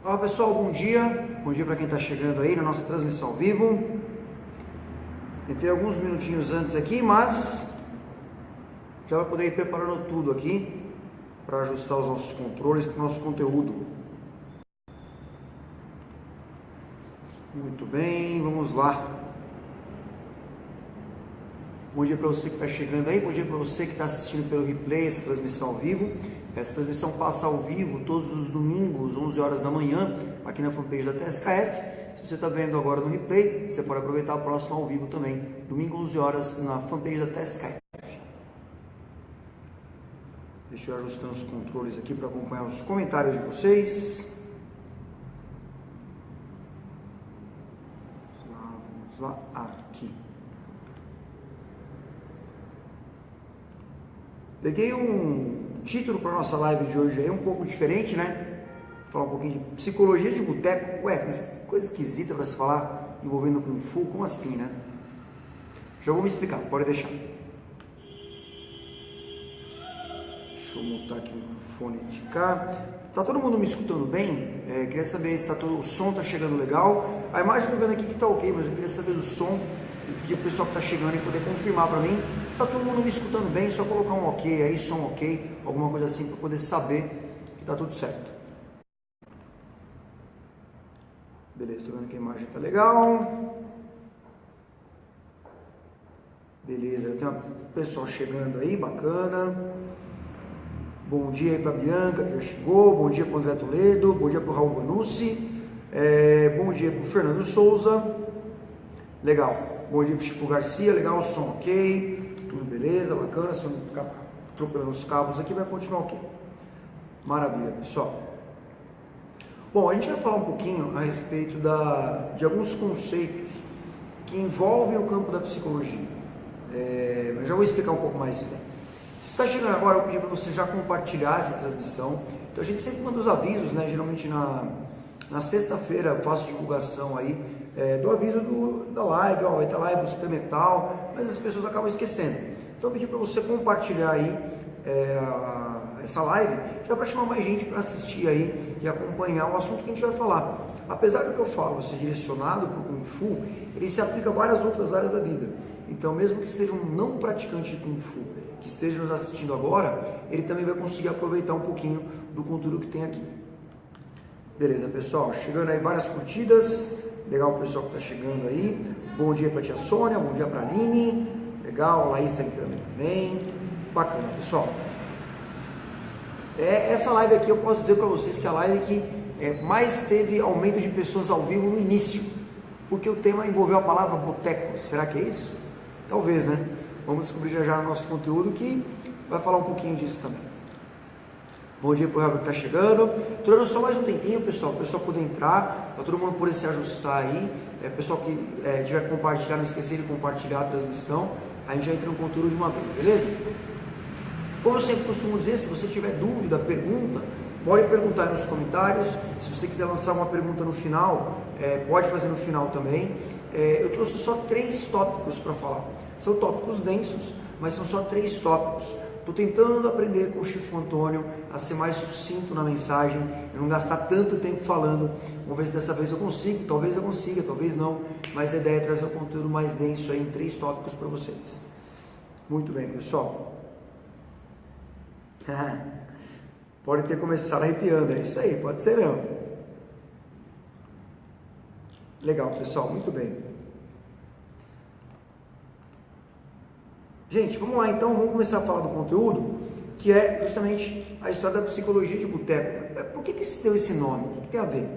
Olá pessoal, bom dia para quem está chegando aí na nossa transmissão ao vivo. Entrei alguns minutinhos antes aqui, mas já vai poder ir preparando tudo aqui para ajustar os nossos controles para o nosso conteúdo. Muito bem, vamos lá. Bom dia para você que está chegando aí, bom dia para você que está assistindo pelo replay, essa transmissão ao vivo. Essa transmissão passa ao vivo todos os domingos, 11 horas da manhã, aqui na fanpage da TSKF. Se você está vendo agora no replay, você pode aproveitar o próximo ao vivo também, domingo 11 horas na fanpage da TSKF. Deixa eu ajustar os controles aqui para acompanhar os comentários de vocês. Vamos lá, aqui. Peguei um título para a nossa live de hoje aí, um pouco diferente, né? Vou falar um pouquinho de psicologia de boteco. Ué, coisa esquisita para se falar envolvendo Kung Fu, como assim, né? Já vou me explicar, pode deixar. Deixa eu montar aqui o fone de cá. Tá todo mundo me escutando bem? Queria saber se o som tá chegando legal. A imagem tô vendo aqui que tá ok, mas eu queria saber do som. E o pessoal que está chegando e poder confirmar para mim se está todo mundo me escutando bem, só colocar um ok aí, som ok, alguma coisa assim para poder saber que está tudo certo. Beleza, estou vendo que a imagem está legal. Beleza, tem um pessoal chegando aí, bacana. Bom dia aí para a Bianca, que já chegou. Bom dia para o André Toledo. Bom dia para o Raul Vanucci. Bom dia para o Fernando Souza. Legal. Bom dia para o Chico Garcia, legal, o som ok, tudo beleza, bacana, se eu não ficar atropelando os cabos aqui, vai continuar ok. Maravilha, pessoal. Bom, a gente vai falar um pouquinho a respeito de alguns conceitos que envolvem o campo da psicologia. Eu já vou explicar um pouco mais isso daí. Se está chegando agora, eu pedi para você já compartilhar essa transmissão. Então a gente sempre manda os avisos, né? Geralmente na sexta-feira eu faço divulgação aí do aviso da live, vai ter live do sistema e tal, mas as pessoas acabam esquecendo. Então eu pedi para você compartilhar aí essa live, já para chamar mais gente para assistir aí e acompanhar o assunto que a gente vai falar. Apesar do que eu falo ser direcionado para o Kung Fu, ele se aplica a várias outras áreas da vida. Então mesmo que seja um não praticante de Kung Fu, que esteja nos assistindo agora, ele também vai conseguir aproveitar um pouquinho do conteúdo que tem aqui. Beleza, pessoal? Chegando aí várias curtidas. Legal o pessoal que está chegando aí. Bom dia para a tia Sônia, bom dia para a Aline. Legal, a Laís está entrando também. Bacana, pessoal. Essa live aqui eu posso dizer para vocês que é a live que mais teve aumento de pessoas ao vivo no início. Porque o tema envolveu a palavra boteco. Será que é isso? Talvez, né? Vamos descobrir já no nosso conteúdo que vai falar um pouquinho disso também. Bom dia para o Robert que está chegando. Estou dando só mais um tempinho, pessoal, para o pessoal poder entrar, para todo mundo poder se ajustar aí. Pessoal que tiver que compartilhar, não esquecer de compartilhar a transmissão. A gente já entra no conteúdo de uma vez, beleza? Como eu sempre costumo dizer, se você tiver dúvida, pergunta, pode perguntar aí nos comentários. Se você quiser lançar uma pergunta no final, pode fazer no final também. Eu trouxe só 3 tópicos para falar. São tópicos densos, mas são só 3 tópicos. Estou tentando aprender com o Chifu Antônio a ser mais sucinto na mensagem, eu não gastar tanto tempo falando. Vamos ver se dessa vez eu consigo, talvez eu consiga, talvez não, mas a ideia é trazer um conteúdo mais denso aí em 3 tópicos para vocês. Muito bem, pessoal. Pode ter começado arrepiando, é isso aí, pode ser mesmo. Legal, pessoal, muito bem. Gente, vamos lá então, vamos começar a falar do conteúdo, que é justamente a história da psicologia de boteco. Por que se deu esse nome? O que tem a ver?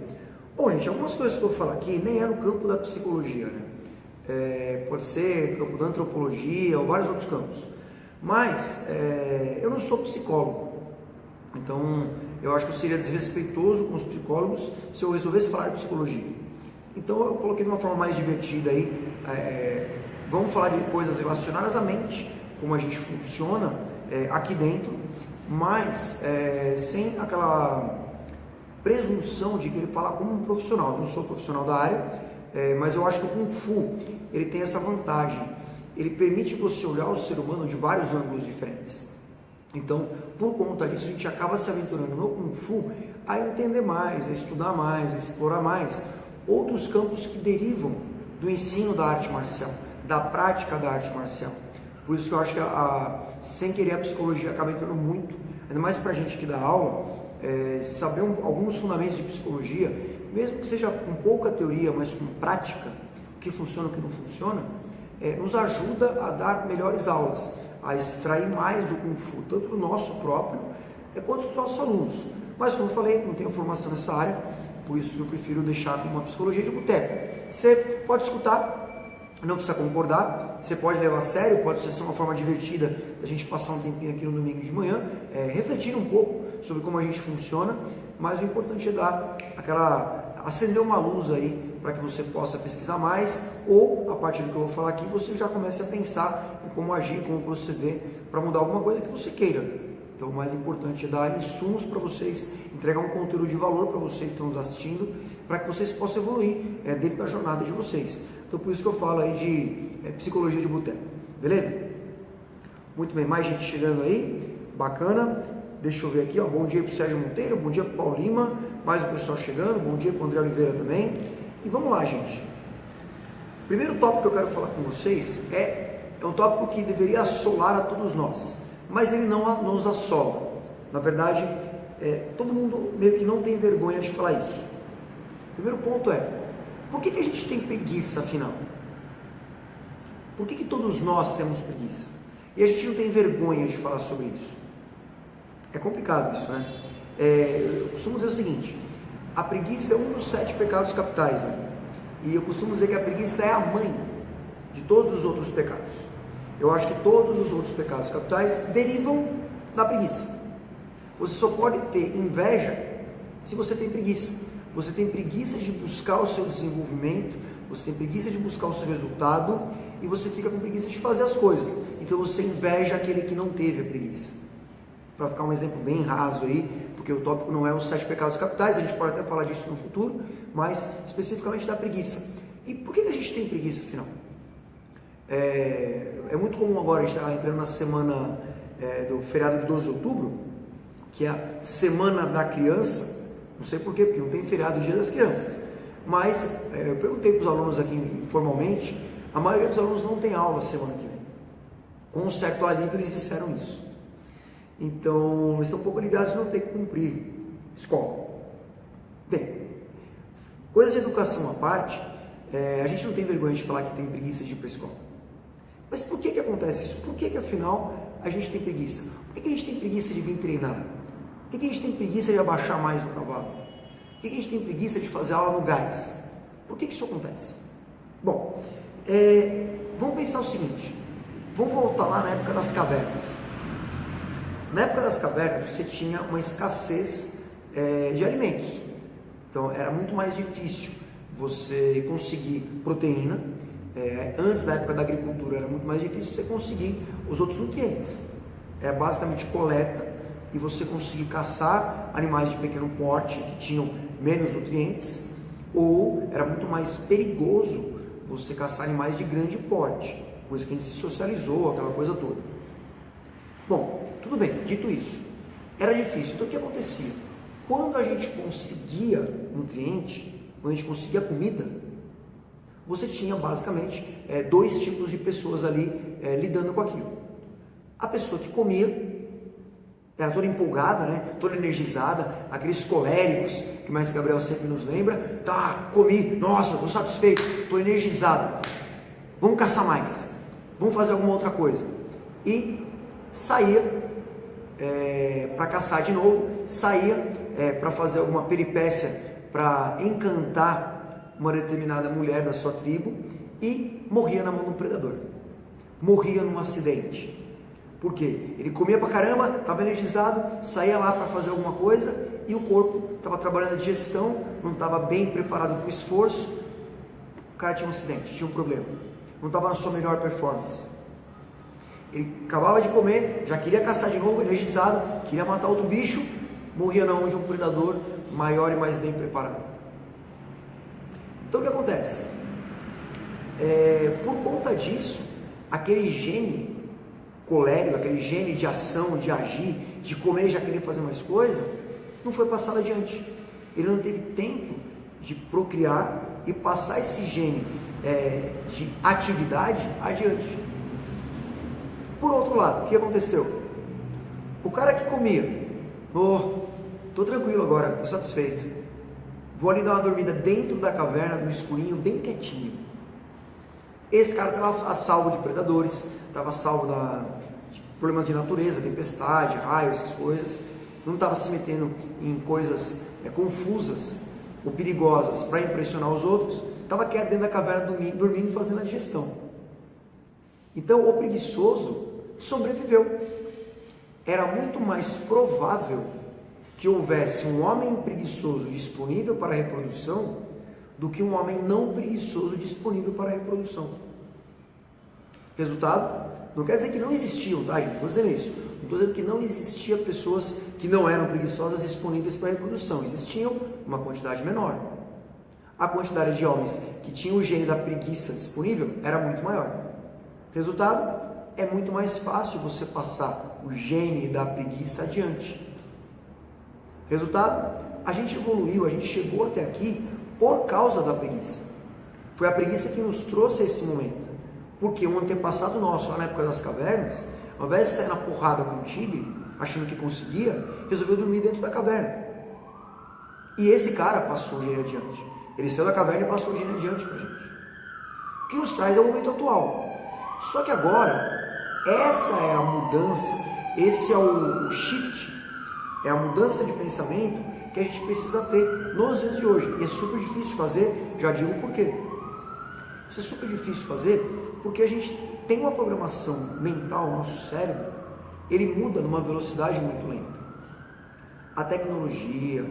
Bom, gente, algumas coisas que eu vou falar aqui nem é no campo da psicologia, né? Pode ser campo da antropologia ou vários outros campos. Mas eu não sou psicólogo, então eu acho que eu seria desrespeitoso com os psicólogos se eu resolvesse falar de psicologia. Então eu coloquei de uma forma mais divertida aí. Vamos falar de coisas relacionadas à mente, como a gente funciona aqui dentro, mas sem aquela presunção de querer falar como um profissional. Eu não sou profissional da área, mas eu acho que o Kung Fu ele tem essa vantagem. Ele permite você olhar o ser humano de vários ângulos diferentes. Então, por conta disso, a gente acaba se aventurando no Kung Fu a entender mais, a estudar mais, a explorar mais outros campos que derivam do ensino da arte marcial, da prática da arte marcial. Por isso que eu acho que, sem querer, a psicologia acaba entrando muito, ainda mais para a gente que dá aula, saber alguns fundamentos de psicologia, mesmo que seja com pouca teoria, mas com prática, o que funciona, o que não funciona, nos ajuda a dar melhores aulas, a extrair mais do Kung Fu, tanto do nosso próprio, quanto dos nossos alunos. Mas, como eu falei, não tenho formação nessa área, por isso eu prefiro deixar como uma psicologia de boteco. Você pode escutar, não precisa concordar, você pode levar a sério, pode ser uma forma divertida da gente passar um tempinho aqui no domingo de manhã, refletir um pouco sobre como a gente funciona, mas o importante é dar acender uma luz aí para que você possa pesquisar mais, ou a partir do que eu vou falar aqui, você já comece a pensar em como agir, como proceder para mudar alguma coisa que você queira. Então o mais importante é dar insumos para vocês, entregar um conteúdo de valor para vocês que estão nos assistindo, para que vocês possam evoluir dentro da jornada de vocês. Então por isso que eu falo aí de psicologia de boteco, beleza? Muito bem, mais gente chegando aí, bacana. Deixa eu ver aqui, ó. Bom dia para o Sérgio Monteiro, bom dia para o Paulo Lima, mais o pessoal chegando, bom dia para o André Oliveira também. E vamos lá, gente. O primeiro tópico que eu quero falar com vocês é um tópico que deveria assolar a todos nós, mas ele não nos assola. Na verdade, todo mundo meio que não tem vergonha de falar isso. O primeiro ponto por que a gente tem preguiça, afinal? Por que todos nós temos preguiça? E a gente não tem vergonha de falar sobre isso? É complicado isso, né? Eu costumo dizer o seguinte: a preguiça é um dos 7 pecados capitais, né? E eu costumo dizer que a preguiça é a mãe de todos os outros pecados. Eu acho que todos os outros pecados capitais derivam da preguiça. Você só pode ter inveja se você tem preguiça. Você tem preguiça de buscar o seu desenvolvimento, você tem preguiça de buscar o seu resultado e você fica com preguiça de fazer as coisas. Então você inveja aquele que não teve a preguiça. Para ficar um exemplo bem raso aí, porque o tópico não é os 7 pecados capitais, a gente pode até falar disso no futuro, mas especificamente da preguiça. E por que a gente tem preguiça, afinal? É muito comum agora, a gente está entrando na semana do feriado de 12 de outubro, que é a Semana da Criança. Não sei por quê, porque não tem feriado Dia das Crianças. Mas eu perguntei para os alunos aqui informalmente, a maioria dos alunos não tem aula semana que vem. Com um certo alívio eles disseram isso. Então, eles estão um pouco ligados de não ter que cumprir escola. Bem, coisas de educação à parte, a gente não tem vergonha de falar que tem preguiça de ir para a escola. Mas por que acontece isso? Por que afinal a gente tem preguiça? Por que a gente tem preguiça de vir treinar? Por que a gente tem preguiça de abaixar mais no cavalo? Por que a gente tem preguiça de fazer aula no gás? Por que isso acontece? Bom, vamos pensar o seguinte, vamos voltar lá na época das cavernas. Na época das cavernas você tinha uma escassez de alimentos, então era muito mais difícil você conseguir proteína. Antes da época da agricultura era muito mais difícil você conseguir os outros nutrientes. Basicamente coleta e você conseguir caçar animais de pequeno porte que tinham menos nutrientes, ou era muito mais perigoso você caçar animais de grande porte, coisa que a gente se socializou, aquela coisa toda. Bom, tudo bem, dito isso, era difícil. Então o que acontecia? Quando a gente conseguia nutriente, quando a gente conseguia comida, você tinha basicamente 2 tipos de pessoas ali lidando com aquilo. A pessoa que comia, era toda empolgada, né? Toda energizada, aqueles coléricos que o Mestre Gabriel sempre nos lembra. Tá, comi, nossa, estou satisfeito, estou energizado, vamos caçar mais, vamos fazer alguma outra coisa. E saía para caçar de novo, saía para fazer alguma peripécia, para encantar uma determinada mulher da sua tribo e morria na mão do predador, morria num acidente. Por quê? Ele comia pra caramba, estava energizado, saía lá para fazer alguma coisa e o corpo estava trabalhando a digestão, não estava bem preparado para o esforço, o cara tinha um acidente, tinha um problema, não estava na sua melhor performance. Ele acabava de comer, já queria caçar de novo, energizado, queria matar outro bicho, morria na mão de um predador maior e mais bem preparado. Então o que acontece? Por conta disso, aquele gene colérico, aquele gene de ação, de agir, de comer e já querer fazer mais coisa, não foi passado adiante. Ele não teve tempo de procriar e passar esse gene de atividade adiante. Por outro lado, o que aconteceu? O cara que comia, tô tranquilo agora, tô satisfeito, vou ali dar uma dormida dentro da caverna, no escurinho, bem quietinho. Esse cara estava a salvo de predadores, estava a salvo de problemas de natureza, tempestade, raio, essas coisas, não estava se metendo em coisas confusas ou perigosas para impressionar os outros, estava quieto dentro da caverna dormindo e fazendo a digestão. Então o preguiçoso sobreviveu. Era muito mais provável que houvesse um homem preguiçoso disponível para a reprodução do que um homem não preguiçoso disponível para a reprodução. Resultado? Não quer dizer que não existiam, tá, gente? Não estou dizendo isso. Não estou dizendo que não existiam pessoas que não eram preguiçosas disponíveis para a reprodução. Existiam uma quantidade menor. A quantidade de homens que tinham o gene da preguiça disponível era muito maior. Resultado? É muito mais fácil você passar o gene da preguiça adiante. Resultado? A gente evoluiu, a gente chegou até aqui por causa da preguiça. Foi a preguiça que nos trouxe a esse momento. Porque um antepassado nosso, lá na época das cavernas, ao invés de sair na porrada com o tigre, achando que conseguia, resolveu dormir dentro da caverna. E esse cara passou o gene adiante. Ele saiu da caverna e passou o gene adiante pra gente. O que nos traz é o momento atual. Só que agora, essa é a mudança, esse é o shift, é a mudança de pensamento que a gente precisa ter nos dias de hoje. E é super difícil fazer, já digo por quê. Isso é super difícil fazer porque a gente tem uma programação mental, nosso cérebro, ele muda numa velocidade muito lenta. A tecnologia,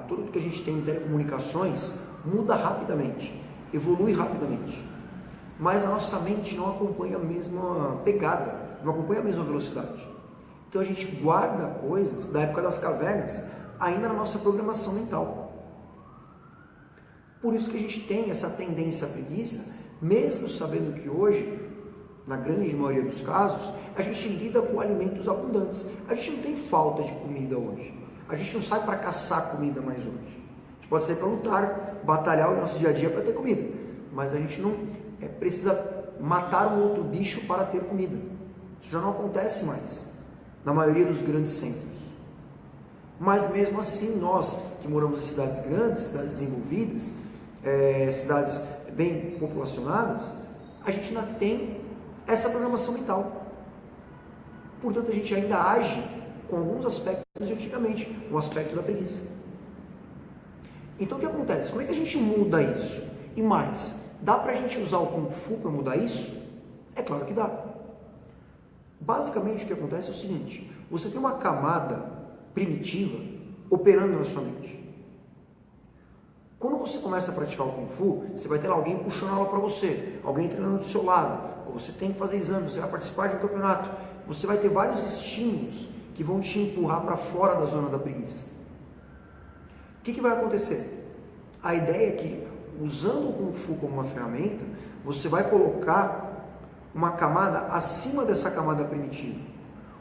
tudo que a gente tem em telecomunicações muda rapidamente, evolui rapidamente. Mas a nossa mente não acompanha a mesma pegada, não acompanha a mesma velocidade. Então a gente guarda coisas da época das cavernas ainda na nossa programação mental. Por isso que a gente tem essa tendência à preguiça, mesmo sabendo que hoje, na grande maioria dos casos, a gente lida com alimentos abundantes. A gente não tem falta de comida hoje. A gente não sai para caçar comida mais hoje. A gente pode sair para lutar, batalhar o nosso dia a dia para ter comida. Mas a gente não precisa matar um outro bicho para ter comida. Isso já não acontece mais na maioria dos grandes centros. Mas mesmo assim, nós que moramos em cidades grandes, cidades desenvolvidas, cidades bem populacionadas, a gente ainda tem essa programação mental. Portanto, a gente ainda age com alguns aspectos de antigamente, com o aspecto da preguiça. Então o que acontece? Como é que a gente muda isso? E mais, dá pra gente usar o Kung Fu para mudar isso? É claro que dá. Basicamente o que acontece é o seguinte: você tem uma camada primitiva operando na sua mente. Quando você começa a praticar o Kung Fu, você vai ter alguém puxando a aula para você, alguém treinando do seu lado, você tem que fazer exame, você vai participar de um campeonato, você vai ter vários estímulos que vão te empurrar para fora da zona da preguiça. O que vai acontecer? A ideia é que, usando o Kung Fu como uma ferramenta, você vai colocar uma camada acima dessa camada primitiva,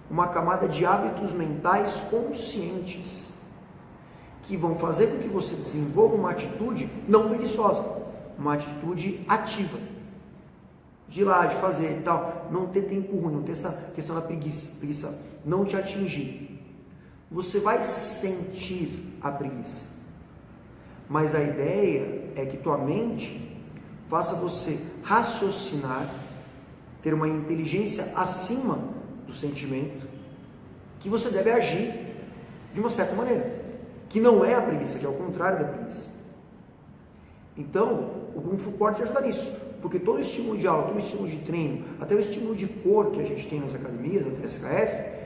uma camada de hábitos mentais conscientes, que vão fazer com que você desenvolva uma atitude não preguiçosa, uma atitude ativa, de ir lá, de fazer e tal, não ter tempo ruim, não ter essa questão da preguiça não te atingir. Você vai sentir a preguiça, mas a ideia é que tua mente faça você raciocinar, ter uma inteligência acima do sentimento, que você deve agir de uma certa maneira, que não é a preguiça, que é o contrário da preguiça. Então, o Kung Fu pode te ajudar nisso, porque todo estímulo de aula, todo estímulo de treino, até o estímulo de cor que a gente tem nas academias, a TSKF,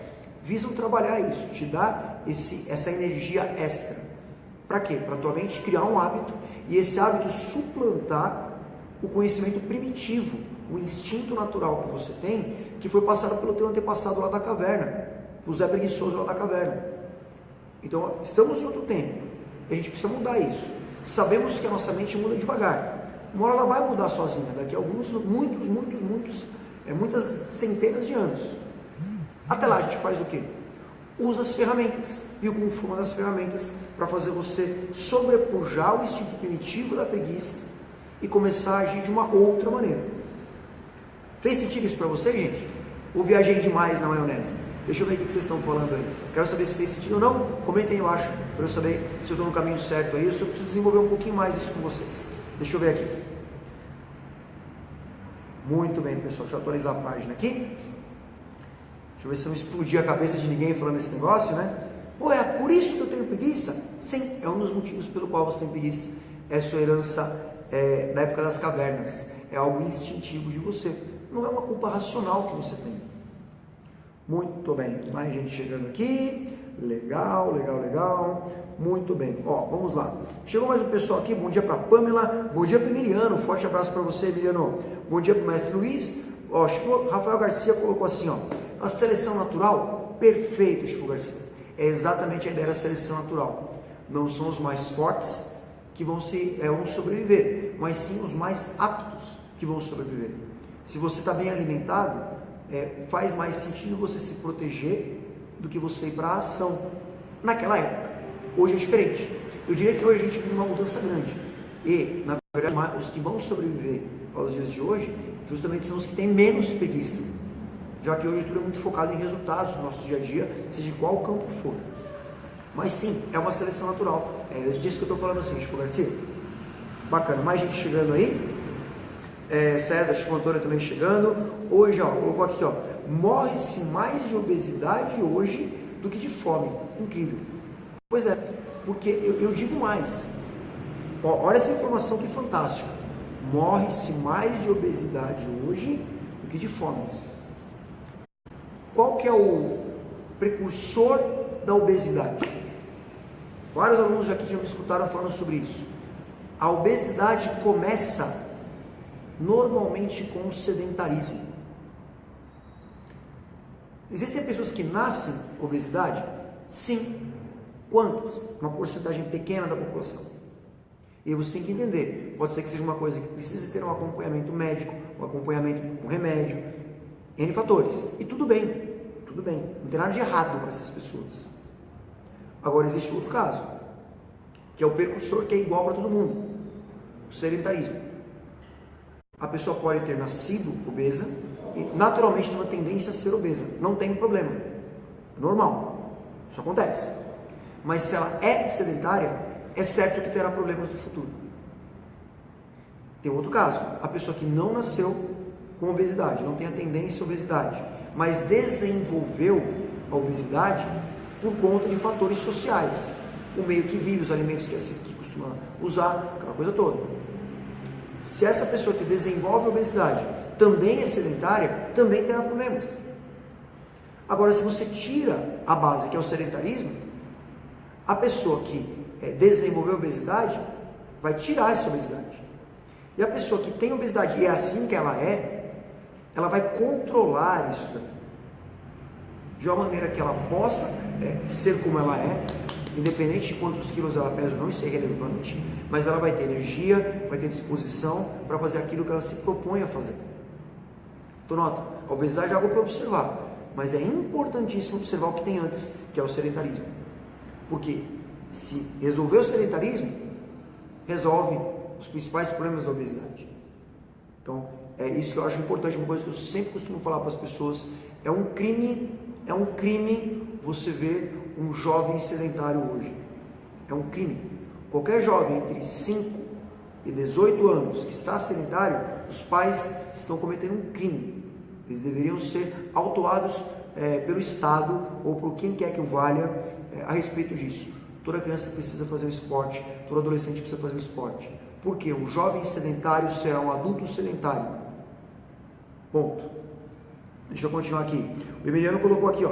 visam trabalhar isso, te dar essa energia extra. Para quê? Para a tua mente criar um hábito, e esse hábito suplantar o conhecimento primitivo, o instinto natural que você tem, que foi passado pelo teu antepassado lá da caverna, o Zé Preguiçoso lá da caverna. Então, estamos em outro tempo, a gente precisa mudar isso. Sabemos que a nossa mente muda devagar. Uma hora ela vai mudar sozinha, daqui a muitos muitas centenas de anos. Até lá a gente faz o quê? Usa as ferramentas, e o Kung Fu é uma das ferramentas para fazer você sobrepujar o instinto primitivo da preguiça e começar a agir de uma outra maneira. Fez sentido isso para você, gente? Ou viajei demais na maionese? Deixa eu ver o que vocês estão falando aí. Quero saber se fez sentido ou não. Comentem aí embaixo para eu saber se eu estou no caminho certo aí, ou se eu preciso desenvolver um pouquinho mais isso com vocês. Deixa eu ver aqui. Muito bem, pessoal. Deixa eu atualizar a página aqui. Deixa eu ver se eu não explodir a cabeça de ninguém falando esse negócio, né? Pô, é por isso que eu tenho preguiça? Sim, é um dos motivos pelo qual você tem preguiça. É a sua herança da época das cavernas. É algo instintivo de você. Não é uma culpa racional que você tem. Muito bem. Mais gente chegando aqui. Legal, legal, legal. Muito bem. Ó, vamos lá. Chegou mais um pessoal aqui. Bom dia para Pamela. Bom dia para Emiliano. Forte abraço para você, Emiliano. Bom dia para o mestre Luiz. Ó, Rafael Garcia colocou assim, ó. A seleção natural, perfeito, Chico Garcia. É exatamente a ideia da seleção natural. Não são os mais fortes que vão sobreviver, mas sim os mais aptos que vão sobreviver. Se você está bem alimentado, faz mais sentido você se proteger do que você ir para a ação. Naquela época, hoje é diferente. Eu diria que hoje a gente vive uma mudança grande. E, na verdade, os que vão sobreviver aos dias de hoje, justamente são os que têm menos preguiça. Já que hoje tudo é muito focado em resultados no nosso dia a dia, seja de qual campo for. Mas sim, é uma seleção natural. É disso que eu estou falando assim, Chico Garcia. Bacana, mais gente chegando aí. César, Chico Antônio também chegando. Hoje, ó, colocou aqui, ó. Morre-se mais de obesidade hoje do que de fome. Incrível. Pois é, porque eu digo mais. Ó, olha essa informação que fantástica. Morre-se mais de obesidade hoje do que de fome. Qual que é o precursor da obesidade? Vários alunos aqui já me escutaram falando sobre isso. A obesidade começa normalmente com o sedentarismo. Existem pessoas que nascem com obesidade? Sim. Quantas? Uma porcentagem pequena da população. E você tem que entender, pode ser que seja uma coisa que precisa ter um acompanhamento médico, um acompanhamento com remédio, N fatores. E tudo bem, não tem nada de errado com essas pessoas. Agora existe outro caso, que é o precursor que é igual para todo mundo, o sedentarismo. A pessoa pode ter nascido obesa e naturalmente tem uma tendência a ser obesa, não tem problema, é normal, isso acontece. Mas se ela é sedentária, é certo que terá problemas no futuro. Tem outro caso, a pessoa que não nasceu com obesidade, não tem a tendência à obesidade, mas desenvolveu a obesidade por conta de fatores sociais, o meio que vive, os alimentos que costuma usar, aquela coisa toda. Se essa pessoa que desenvolve a obesidade também é sedentária, também terá problemas. Agora, se você tira a base, que é o sedentarismo, a pessoa que desenvolveu a obesidade vai tirar essa obesidade. E a pessoa que tem obesidade e é assim que ela vai controlar isso também. De uma maneira que ela possa ser como ela é, independente de quantos quilos ela pesa ou não, isso é irrelevante, mas ela vai ter energia, vai ter disposição para fazer aquilo que ela se propõe a fazer. Então nota, a obesidade é algo para observar, mas é importantíssimo observar o que tem antes, que é o sedentarismo. Porque se resolver o sedentarismo, resolve os principais problemas da obesidade. Então, é isso que eu acho importante, uma coisa que eu sempre costumo falar para as pessoas, é um crime você ver um jovem sedentário hoje. É um crime. Qualquer jovem entre 5 e 18 anos que está sedentário, os pais estão cometendo um crime. Eles deveriam ser autuados pelo Estado ou por quem quer que o valha a respeito disso. Toda criança precisa fazer um esporte, todo adolescente precisa fazer um esporte. Porque um jovem sedentário será um adulto sedentário. Ponto. Deixa eu continuar aqui. O Emiliano colocou aqui, ó,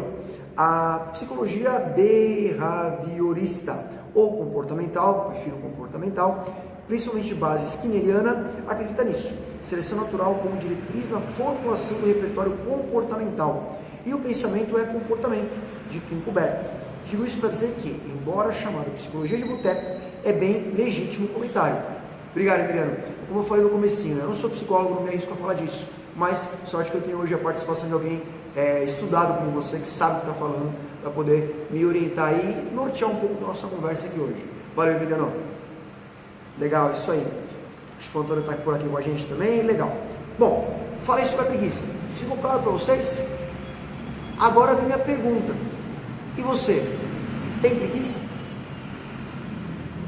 a psicologia behaviorista ou comportamental, prefiro comportamental, principalmente base skinneriana, acredita nisso. Seleção natural como diretriz na formulação do repertório comportamental. E o pensamento é comportamento, dito encoberto. Digo isso para dizer que, embora chamado psicologia de boteco, é bem legítimo o comentário. Obrigado, Emiliano. Como eu falei no comecinho, eu não sou psicólogo, não me arrisco a falar disso, mas sorte que eu tenho hoje a participação de alguém estudado como você, que sabe o que está falando, para poder me orientar e nortear um pouco da nossa conversa aqui hoje. Valeu, Emiliano. Legal, isso aí. O Chifu Antônio está por aqui com a gente também, legal. Bom, falei sobre a preguiça. Ficou claro para vocês? Agora vem minha pergunta. E você? Tem preguiça?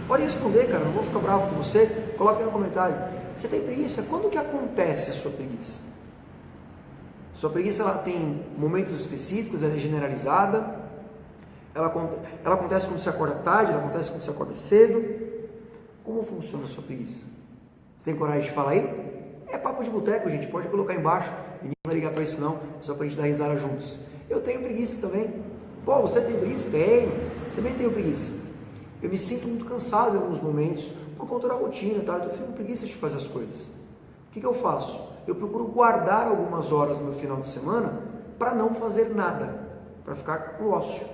Pode responder, cara, não vou ficar bravo com você. Coloca aí no comentário. Você tem preguiça? Quando que acontece a sua preguiça? Sua preguiça, ela tem momentos específicos, ela é generalizada. Ela acontece quando você acorda tarde, ela acontece quando você acorda cedo. Como funciona a sua preguiça? Você tem coragem de falar aí? É papo de boteco, gente, pode colocar embaixo, ninguém vai ligar para isso não, só para a gente dar risada juntos. Eu tenho preguiça também. Pô, você tem preguiça? Tenho, também tenho preguiça. Eu me sinto muito cansado em alguns momentos, por conta da rotina, tá? Eu fico com preguiça de fazer as coisas. O que eu faço? Eu procuro guardar algumas horas no meu final de semana para não fazer nada, para ficar no ócio.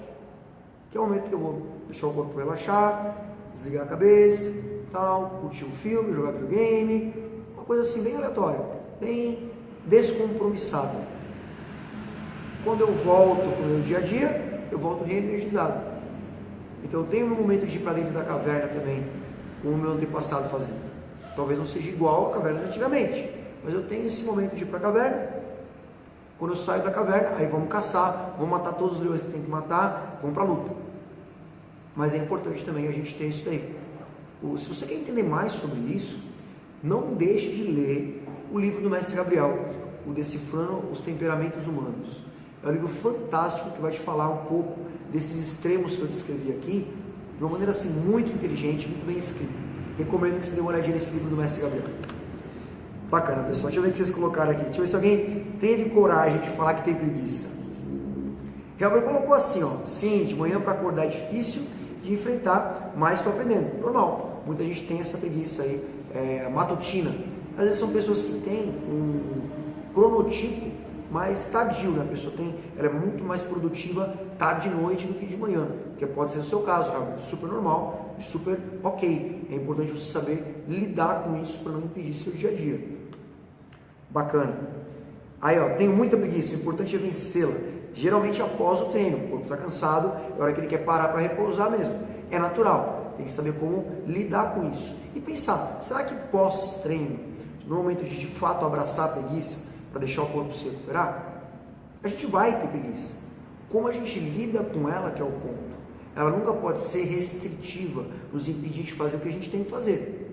Que é o momento que eu vou deixar o corpo relaxar, desligar a cabeça, tal, curtir um filme, jogar videogame, uma coisa assim bem aleatória, bem descompromissada. Quando eu volto para o meu dia a dia, eu volto reenergizado. Então eu tenho um momento de ir para dentro da caverna também, como o meu antepassado fazia. Talvez não seja igual à caverna de antigamente, mas eu tenho esse momento de ir para a caverna. Quando eu saio da caverna, aí vamos caçar, vamos matar todos os leões que tem que matar, vamos para a luta. Mas é importante também a gente ter isso daí. Se você quer entender mais sobre isso, não deixe de ler o livro do Mestre Gabriel, o Decifrando os Temperamentos Humanos. É um livro fantástico que vai te falar um pouco desses extremos que eu descrevi aqui, de uma maneira assim muito inteligente, muito bem escrita. Recomendo que você dê uma olhadinha nesse livro do Mestre Gabriel. Bacana, pessoal. Deixa eu ver o que vocês colocaram aqui. Deixa eu ver se alguém teve coragem de falar que tem preguiça. Gabriel colocou assim, ó. Sim, de manhã para acordar é difícil de enfrentar, mas estou aprendendo. Normal. Muita gente tem essa preguiça aí, matutina. Às vezes são pessoas que têm um cronotipo mais tardio, né? A pessoa ela é muito mais produtiva tarde e noite do que de manhã, que pode ser o seu caso, Gabriel. Super normal e super ok. É importante você saber lidar com isso para não impedir seu dia a dia. Bacana. Aí, ó, tenho muita preguiça, o importante é vencê-la. Geralmente após o treino, o corpo está cansado, é hora que ele quer parar para repousar mesmo. É natural, tem que saber como lidar com isso. E pensar, será que pós-treino, no momento de fato abraçar a preguiça, para deixar o corpo se recuperar, a gente vai ter preguiça. Como a gente lida com ela, que é o ponto. Ela nunca pode ser restritiva, nos impedir de fazer o que a gente tem que fazer.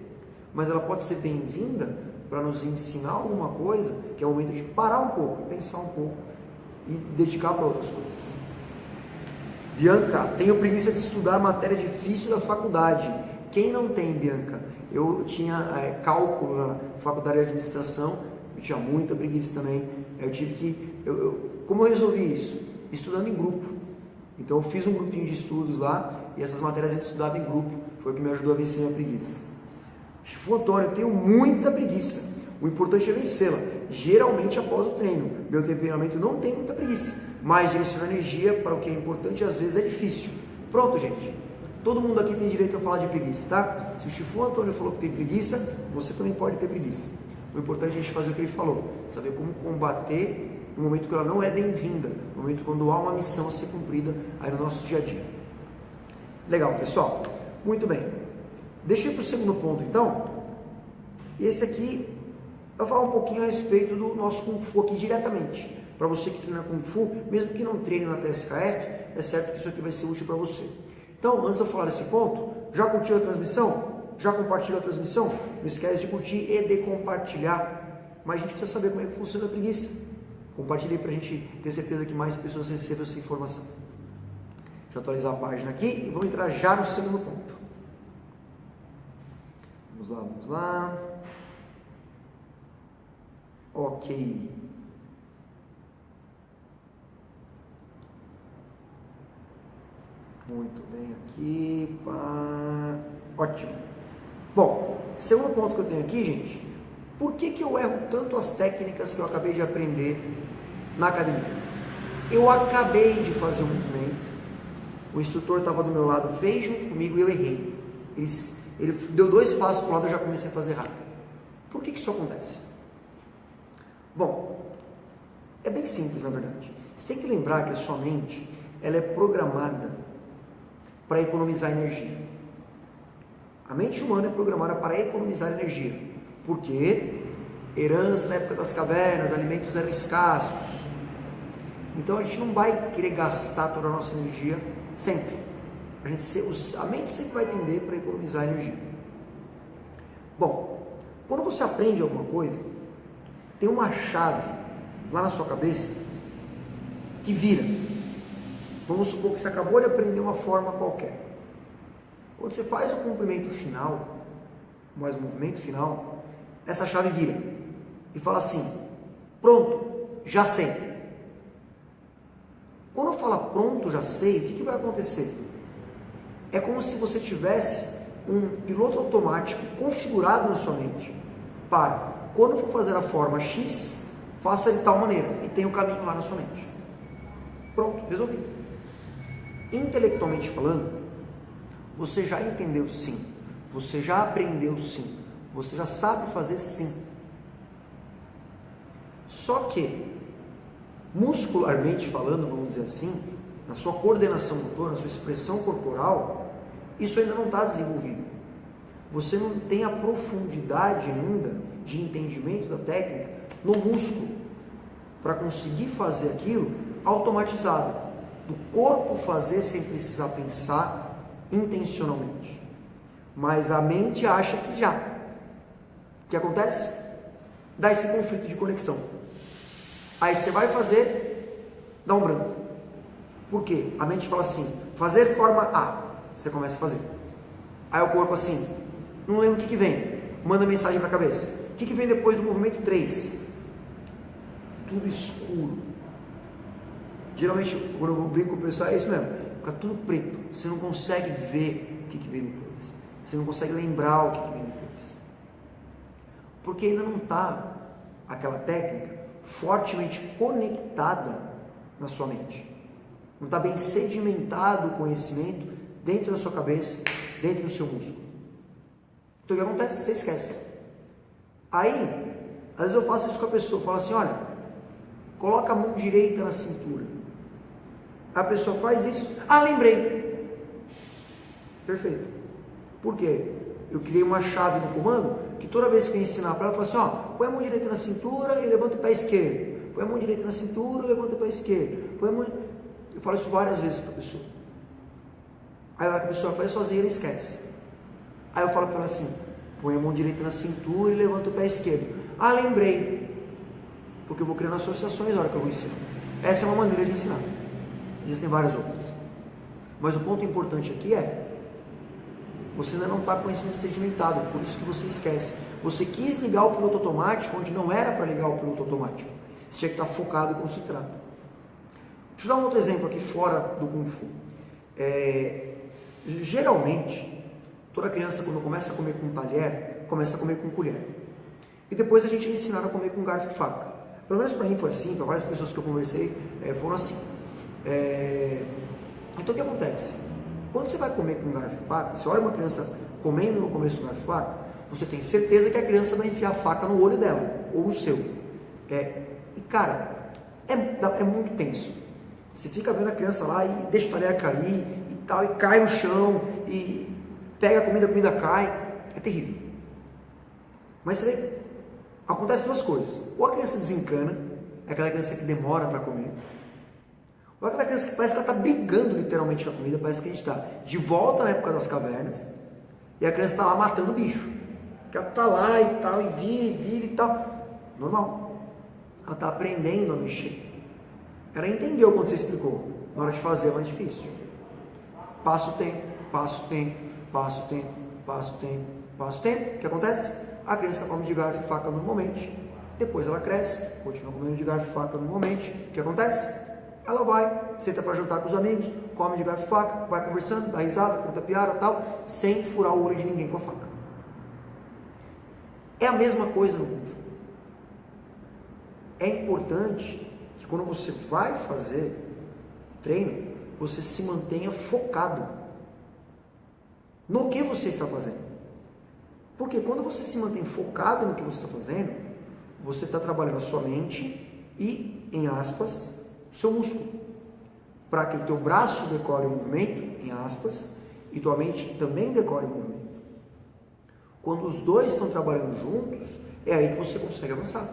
Mas ela pode ser bem-vinda para nos ensinar alguma coisa, que é o momento de parar um pouco, pensar um pouco e dedicar para outras coisas. Bianca, tenho preguiça de estudar matéria difícil da faculdade. Quem não tem, Bianca? Eu tinha cálculo na faculdade de administração, eu tinha muita preguiça também. Eu tive que... como eu resolvi isso? Estudando em grupo. Então eu fiz um grupinho de estudos lá e essas matérias a gente estudava em grupo. Foi o que me ajudou a vencer a preguiça. Chifu Antônio, eu tenho muita preguiça. O importante é vencê-la. Geralmente após o treino. Meu temperamento não tem muita preguiça. Mas direcionar energia para o que é importante às vezes é difícil. Pronto, gente. Todo mundo aqui tem direito a falar de preguiça, tá? Se o Chifu Antônio falou que tem preguiça, você também pode ter preguiça. O importante é a gente fazer o que ele falou. Saber como combater no momento que ela não é bem-vinda. No momento quando há uma missão a ser cumprida aí no nosso dia a dia. Legal, pessoal? Muito bem. Deixa eu ir para o segundo ponto, então. Esse aqui, eu vou falar um pouquinho a respeito do nosso Kung Fu aqui diretamente. Para você que treina Kung Fu, mesmo que não treine na TSKF, é certo que isso aqui vai ser útil para você. Então, antes de eu falar desse ponto, já curtiu a transmissão? Já compartilhou a transmissão? Não esquece de curtir e de compartilhar. Mas a gente precisa saber como é que funciona a preguiça. Compartilhe para a gente ter certeza que mais pessoas recebam essa informação. Deixa eu atualizar a página aqui e vamos entrar já no segundo ponto. Vamos lá. Ok. Muito bem aqui. Ótimo. Bom, segundo ponto que eu tenho aqui, gente. Por que eu erro tanto as técnicas que eu acabei de aprender na academia? Eu acabei de fazer um movimento. O instrutor estava do meu lado, fez junto comigo e eu errei. Ele deu 2 passos para o lado e eu já comecei a fazer rápido. Por que isso acontece? Bom, é bem simples na verdade. Você tem que lembrar que a sua mente, ela é programada para economizar energia. A mente humana é programada para economizar energia. Por quê? Herança na época das cavernas, alimentos eram escassos. Então a gente não vai querer gastar toda a nossa energia sempre. A mente sempre vai tender para economizar energia. Bom, quando você aprende alguma coisa, tem uma chave lá na sua cabeça que vira. Vamos supor que você acabou de aprender uma forma qualquer. Quando você faz o comprimento final, mais o movimento final, essa chave vira e fala assim: pronto, já sei. Quando fala pronto, já sei, o que vai acontecer? É como se você tivesse um piloto automático configurado na sua mente para, quando for fazer a forma X, faça de tal maneira e tem o caminho lá na sua mente. Pronto, resolvido. Intelectualmente falando, você já entendeu sim, você já aprendeu sim, você já sabe fazer sim. Só que, muscularmente falando, vamos dizer assim, na sua coordenação motora, na sua expressão corporal, isso ainda não está desenvolvido. Você não tem a profundidade ainda de entendimento da técnica no músculo para conseguir fazer aquilo automatizado, do corpo fazer sem precisar pensar intencionalmente. Mas a mente acha que já. O que acontece? Dá esse conflito de conexão. Aí você vai fazer, dá um branco. Por quê? A mente fala assim: fazer forma A. Você começa a fazer. Aí o corpo assim: não lembro o que vem. Manda mensagem para a cabeça. O que vem depois do movimento 3? Tudo escuro. Geralmente, quando eu brinco com o pessoal, é isso mesmo. Fica tudo preto. Você não consegue ver o que vem depois. Você não consegue lembrar o que vem depois. Porque ainda não está aquela técnica fortemente conectada na sua mente. Não está bem sedimentado o conhecimento dentro da sua cabeça, dentro do seu músculo. Então o que acontece? Você esquece. Aí, às vezes eu faço isso com a pessoa, eu falo assim: olha, coloca a mão direita na cintura. A pessoa faz isso. Ah, lembrei. Perfeito. Por quê? Eu criei uma chave no comando que toda vez que eu ensinar para ela, eu falo assim: ó, põe a mão direita na cintura e levanta o pé esquerdo. Põe a mão direita na cintura e levanta o pé esquerdo. Põe a mão... Eu falo isso várias vezes para a pessoa. Aí a pessoa faz sozinha e ela esquece. Aí eu falo para ela assim: põe a mão direita na cintura e levanta o pé esquerdo. Ah, lembrei. Porque eu vou criando associações na hora que eu vou ensinar. Essa é uma maneira de ensinar. Existem várias outras. Mas o ponto importante aqui é: você ainda não está com conhecimento sedimentado, por isso que você esquece. Você quis ligar o piloto automático onde não era para ligar o piloto automático. Você tinha que estar focado e concentrado. Deixa eu dar um outro exemplo aqui fora do Kung Fu. Geralmente, toda criança, quando começa a comer com talher, começa a comer com colher. E depois a gente é ensinado a comer com garfo e faca. Pelo menos para mim foi assim, para várias pessoas que eu conversei foram assim. Então o que acontece? Quando você vai comer com garfo e faca, você olha uma criança comendo no começo do garfo e faca, você tem certeza que a criança vai enfiar a faca no olho dela, ou no seu. E cara, é muito tenso. Você fica vendo a criança lá e deixa o talher cair e tal, e cai no chão, e pega a comida cai. É terrível. Mas você vê, acontece duas coisas. Ou a criança desencana, é aquela criança que demora para comer. Ou aquela criança que parece que ela está brigando literalmente com a comida, parece que a gente está de volta na época das cavernas, e a criança está lá matando o bicho. Que ela está lá e tal, e vira e tal. Normal. Ela está aprendendo a mexer. Ela entendeu quando você explicou. Na hora de fazer é mais difícil. Passa o tempo, passa o tempo, passa o tempo, passa o tempo, passa o tempo. O que acontece? A criança come de garfo e faca normalmente. Depois ela cresce, continua comendo de garfo e faca normalmente. O que acontece? Ela vai, senta para jantar com os amigos, come de garfo e faca, vai conversando, dá risada, conta piada e tal, sem furar o olho de ninguém com a faca. É a mesma coisa no Kung Fu. É importante que quando você vai fazer treino, você se mantenha focado no que você está fazendo. Porque quando você se mantém focado no que você está fazendo, você está trabalhando a sua mente e, em aspas, o seu músculo, para que o teu braço decore o movimento, em aspas, e tua mente também decore o movimento. Quando os dois estão trabalhando juntos, é aí que você consegue avançar.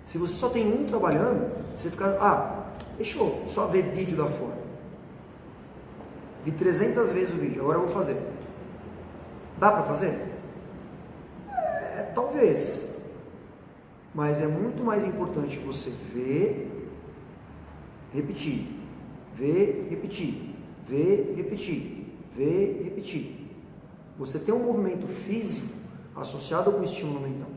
Se você só tem um trabalhando, você fica, deixa eu só ver vídeo da forma. Vi 300 vezes o vídeo, agora eu vou fazer. Dá para fazer? Talvez. Mas é muito mais importante você ver, repetir, ver, repetir, ver, repetir, ver, repetir. Você tem um movimento físico associado com o estímulo mental.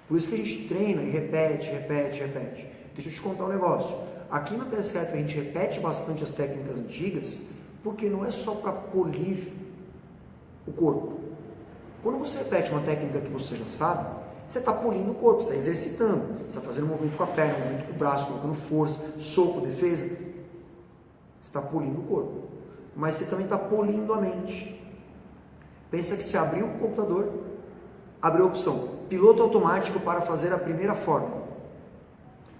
Por isso que a gente treina e repete, repete, repete. Deixa eu te contar um negócio. Aqui no TSKF a gente repete bastante as técnicas antigas, porque não é só para polir o corpo. Quando você repete uma técnica que você já sabe, você está polindo o corpo, você está exercitando, você está fazendo um movimento com a perna, um movimento com o braço, colocando força, soco, defesa. Você está polindo o corpo. Mas você também está polindo a mente. Pensa que se abrir o computador, abriu a opção piloto automático para fazer a primeira forma.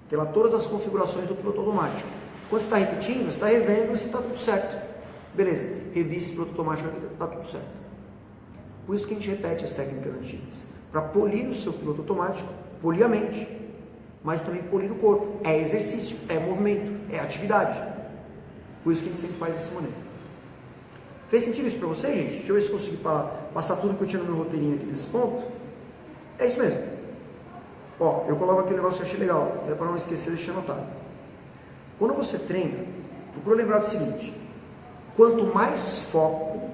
Tem lá todas as configurações do piloto automático. Quando você está repetindo, você está revendo se está tudo certo. Beleza, revi esse piloto automático aqui, está tudo certo. Por isso que a gente repete as técnicas antigas. Para polir o seu piloto automático, polir a mente, mas também polir o corpo. É exercício, é movimento, é atividade. Por isso que a gente sempre faz dessa maneira. Fez sentido isso para você, gente? Deixa eu ver se eu consegui passar tudo que eu tinha no meu roteirinho aqui desse ponto. É isso mesmo. Ó, eu coloco aqui um negócio que eu achei legal, é para não esquecer, deixa eu anotar. Quando você treina, procura lembrar do seguinte: quanto mais foco,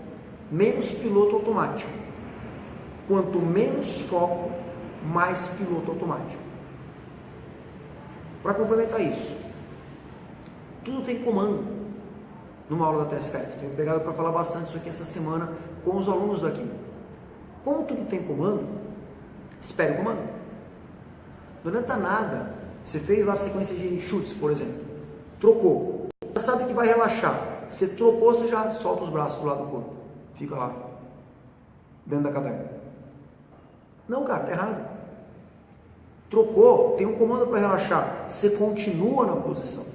menos piloto automático. Quanto menos foco, mais piloto automático. Para complementar isso, tudo tem comando. Numa aula da TSKF, tenho pegado para falar bastante isso aqui essa semana com os alunos daqui. Como tudo tem comando, espere o comando. Não adianta nada. Você fez lá a sequência de chutes, por exemplo. Trocou. Você sabe que vai relaxar. Você trocou, você já solta os braços do lado do corpo. Fica lá, dentro da caverna. Não, cara, tá errado. Trocou, tem um comando para relaxar. Você continua na posição.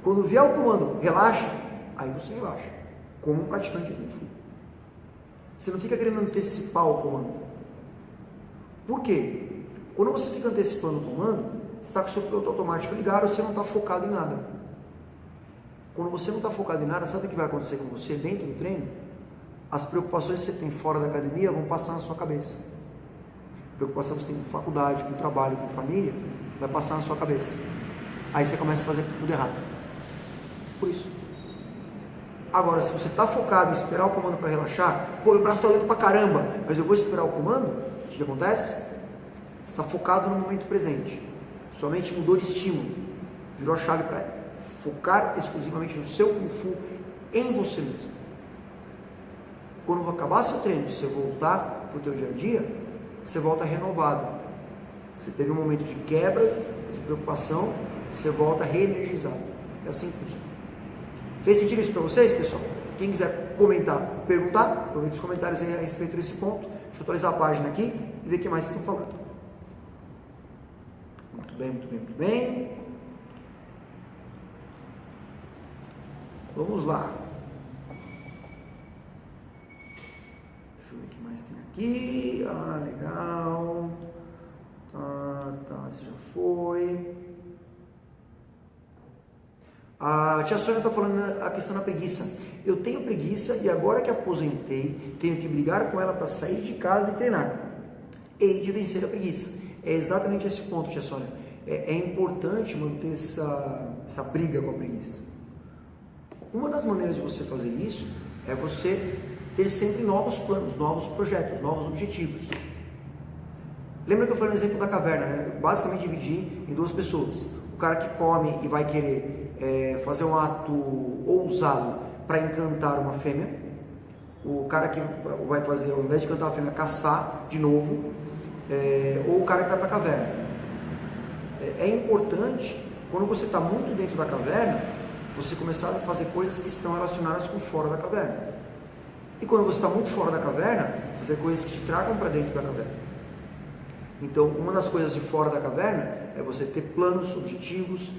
Quando vier o comando, relaxa, aí você relaxa. Como um praticante de Kung Fu. Você não fica querendo antecipar o comando. Por quê? Quando você fica antecipando o comando, você está com o seu piloto automático ligado, você não está focado em nada. Quando você não está focado em nada, sabe o que vai acontecer com você dentro do treino? As preocupações que você tem fora da academia vão passar na sua cabeça. Preocupação que você tem com faculdade, com trabalho, com família, vai passar na sua cabeça. Aí você começa a fazer tudo errado. Por isso. Agora, se você está focado em esperar o comando para relaxar, pô, meu braço está doendo pra caramba, mas eu vou esperar o comando, o que acontece? Você está focado no momento presente. Sua mente mudou de estímulo, virou a chave para focar exclusivamente no seu Kung Fu, em você mesmo. Quando acabar seu treino, você voltar para o teu dia a dia, você volta renovado. Você teve um momento de quebra, de preocupação, você volta reenergizado. É assim que funciona. Fez sentido isso para vocês, pessoal? Quem quiser comentar, perguntar, aproveita os comentários aí a respeito desse ponto. Deixa eu atualizar a página aqui e ver o que mais vocês estão falando. Muito bem, muito bem, muito bem. Vamos lá. Deixa eu ver o que mais tem aqui. Ah, legal. Tá, esse já foi. A tia Sônia está falando a questão da preguiça. Eu tenho preguiça e agora que aposentei, tenho que brigar com ela para sair de casa e treinar. Hei de vencer a preguiça. É exatamente esse ponto, tia Sônia. É importante manter essa briga com a preguiça. Uma das maneiras de você fazer isso é você ter sempre novos planos, novos projetos, novos objetivos. Lembra que eu falei no exemplo da caverna, né? Basicamente dividi em duas pessoas. O cara que come e vai querer fazer um ato ousado para encantar uma fêmea. O cara que vai fazer, ao invés de encantar uma fêmea, caçar de novo. Ou o cara que vai para a caverna. É importante, quando você está muito dentro da caverna, você começar a fazer coisas que estão relacionadas com fora da caverna. E quando você está muito fora da caverna, fazer coisas que te tragam para dentro da caverna. Então, uma das coisas de fora da caverna é você ter planos, objetivos,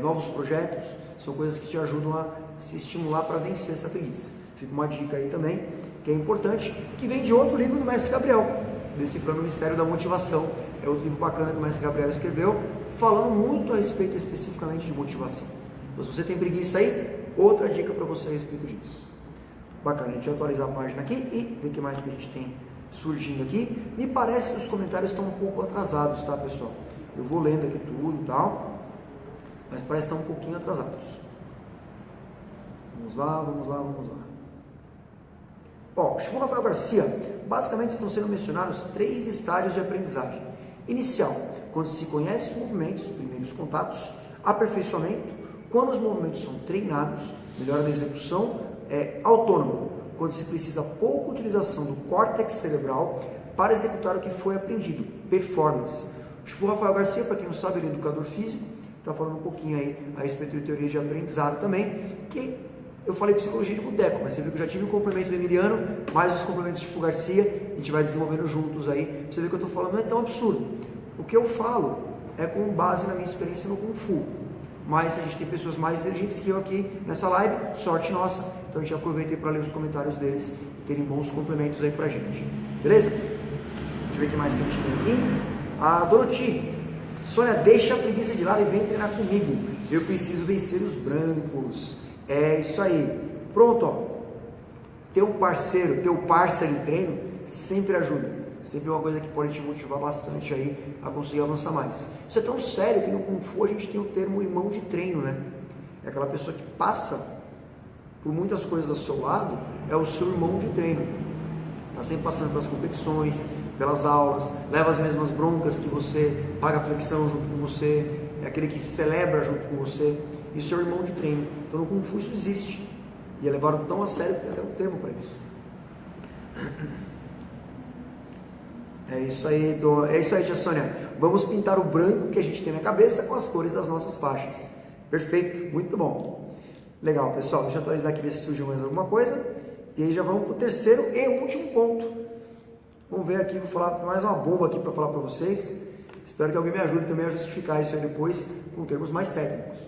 novos projetos, são coisas que te ajudam a se estimular para vencer essa preguiça. Fica uma dica aí também, que é importante, que vem de outro livro do Mestre Gabriel, Decifrando o Mistério da Motivação. É outro livro bacana que o Mestre Gabriel escreveu, falando muito a respeito especificamente de motivação. Então, se você tem preguiça aí, outra dica para você a respeito disso. Bacana, a gente vai atualizar a página aqui e ver o que mais que a gente tem surgindo aqui. Me parece que os comentários estão um pouco atrasados, tá, pessoal? Eu vou lendo aqui tudo e tal, mas parece que estão um pouquinho atrasados. Vamos lá, vamos lá, vamos lá. Ó, Chifu Rafael Garcia, basicamente estão sendo mencionados 3 estágios de aprendizagem. Inicial, quando se conhece os movimentos, primeiros contatos. Aperfeiçoamento, quando os movimentos são treinados. Melhora da execução. Autônomo, quando se precisa pouca utilização do córtex cerebral para executar o que foi aprendido. Performance. O Chifu Rafael Garcia, para quem não sabe, ele é educador físico, está falando um pouquinho aí a respeito de teoria de aprendizado também, que eu falei psicologia de boteco, mas você viu que eu já tive o complemento do Emiliano, mais os complementos de Chifu Garcia, a gente vai desenvolvendo juntos aí, você vê que eu estou falando não é tão absurdo. O que eu falo é com base na minha experiência no Kung Fu, mas a gente tem pessoas mais inteligentes que eu aqui nessa live, sorte nossa, então a gente aproveita para ler os comentários deles e terem bons complementos aí pra gente, beleza? Deixa eu ver o que mais que a gente tem aqui. A Doroti, Sônia, deixa a preguiça de lado e vem treinar comigo, eu preciso vencer os brancos. É isso aí, pronto, ó. Ter um parceiro, ter um parceiro de treino sempre ajuda, sempre é uma coisa que pode te motivar bastante aí a conseguir avançar mais. Isso é tão sério que no Kung Fu a gente tem o termo irmão de treino, né? É aquela pessoa que passa por muitas coisas ao seu lado, é o seu irmão de treino. Está sempre passando pelas competições, pelas aulas, leva as mesmas broncas que você, paga a flexão junto com você, é aquele que celebra junto com você. Isso é o irmão de treino. Então no Kung Fu isso existe. E é levado tão a sério que tem até um termo para isso. É isso aí, tia Sônia. Vamos pintar o branco que a gente tem na cabeça com as cores das nossas faixas. Perfeito, muito bom. Legal, pessoal. Deixa eu atualizar aqui, ver se surgiu mais alguma coisa. E aí já vamos para o terceiro e último ponto. Vamos ver aqui, vou falar mais uma bomba aqui para falar para vocês. Espero que alguém me ajude também a justificar isso aí depois com termos mais técnicos.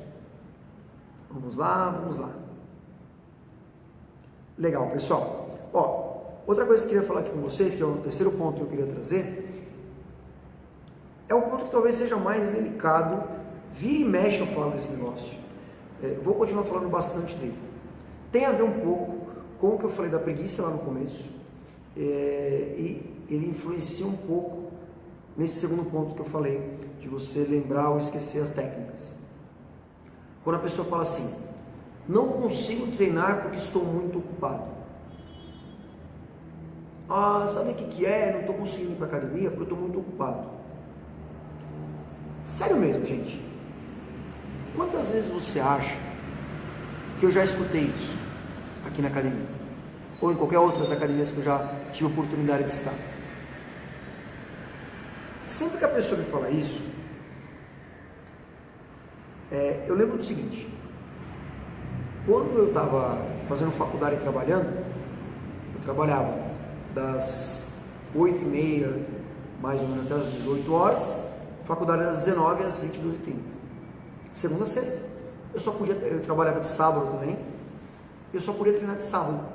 Vamos lá, vamos lá. Legal, pessoal. Ó, outra coisa que eu queria falar aqui com vocês, que é o terceiro ponto que eu queria trazer, é um ponto que talvez seja mais delicado. Vira e mexe eu falo desse negócio. Vou continuar falando bastante dele. Tem a ver um pouco com o que eu falei da preguiça lá no começo, e ele influencia um pouco nesse segundo ponto que eu falei, de você lembrar ou esquecer as técnicas. Quando a pessoa fala assim, não consigo treinar porque estou muito ocupado. Ah, sabe o que é? Não estou conseguindo ir para a academia porque eu estou muito ocupado. Sério mesmo, gente. Quantas vezes você acha que eu já escutei isso aqui na academia? Ou em qualquer outras academias que eu já tive a oportunidade de estar? Sempre que a pessoa me fala isso, eu lembro do seguinte. Quando eu estava fazendo faculdade e trabalhando, eu trabalhava das 8h30, mais ou menos até as 18 horas, faculdade das 19 às 22h30. Segunda a sexta. Eu trabalhava de sábado também, eu só podia treinar de sábado.